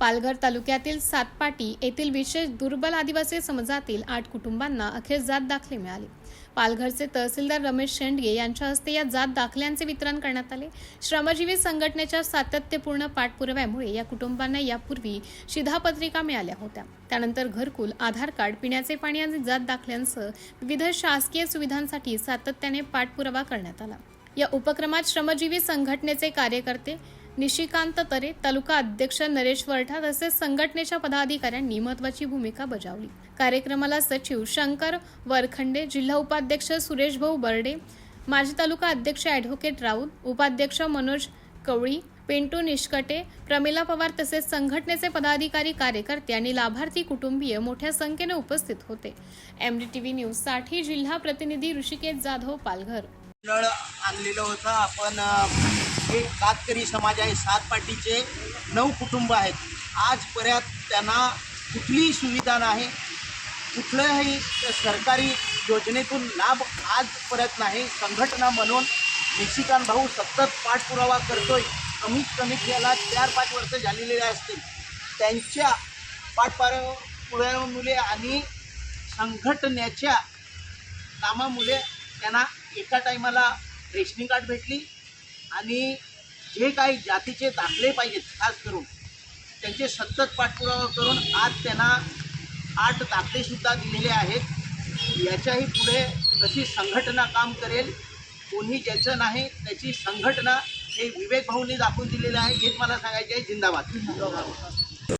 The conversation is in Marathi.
पालघर तालुक्यातील सातपाटी येथील विशेष दुर्बल आदिवासी समाजातील 8 कुटुंबांना अखेर जात दाखले मिळाले। पालघरचे तहसीलदार रमेश शेंडगे यांच्या हस्ते या जात दाखल्यांचे वितरण करण्यात आले। श्रमजीवी संघटनेच्या सातत्यपूर्ण पाठपुराव्यामुळे या कुटुंबांना यापूर्वी शिधापत्रिका मिळाल्या होत्या। त्यानंतर घरकुल, आधार कार्ड, पिण्याचे पाणी आणि जात दाखल्यांसह विविध शासकीय सुविधांसाठी सातत्याने पाठपुरावा करण्यात आला। या उपक्रमात श्रमजीवी संघटनेचे कार्यकर्ते निशिकांत तरे, तालुका अध्यक्ष नरेश वरठा तसेच संघटनेच्या पदाधिकाऱ्यांनी महत्त्वाची भूमिका बजावली। कार्यक्रमाला सचिव शंकर वरखंडे, जिल्हा उपाध्यक्ष सुरेश भाऊ बर्डे, माजी तालुका अध्यक्ष ॲडव्होकेट राऊत, उपाध्यक्ष मनोज कवळी, पेंटू निष्कटे, प्रमिला पवार तसेच संघटनेचे पदाधिकारी, कार्यकर्ते आणि लाभार्थी कुटुंबीय मोठ्या संख्येने उपस्थित होते। MDTV न्यूज साठी जिल्हा प्रतिनिधी ऋषिकेश जाधव, पालघर। आणलेलं होतं आपण। हे कातकरी समाज आहे, सातपाटीचे 9 कुटुंब आहेत। आजपर्यंत त्यांना कुठलीही सुविधा नाही, कुठल्याही सरकारी योजनेतून लाभ आजपर्यंत नाही। संघटना म्हणून निशिकांत भाऊ सतत पाठपुरावा करतोय। कमीत कमी याला 4-5 वर्ष झालेले असतील। त्यांच्या पाठपुराव्यामुळे आणि संघटनेच्या कामामुळे त्यांना एका टायमाला रेशनिंग कार्ड भेटली आणि जे काही जातीचे दाखले पाहिजेत खास करून त्यांचे सतत पाठपुरावा करून आज त्यांना 8 दाखलेसुद्धा दिलेले आहेत। याच्याही पुढे कशी संघटना काम करेल, कोणी ज्याचं नाही त्याची संघटना हे विवेक भाऊंनी दाखवून दिलेलं आहे। हेच मला सांगायचे आहे। जिंदाबाद।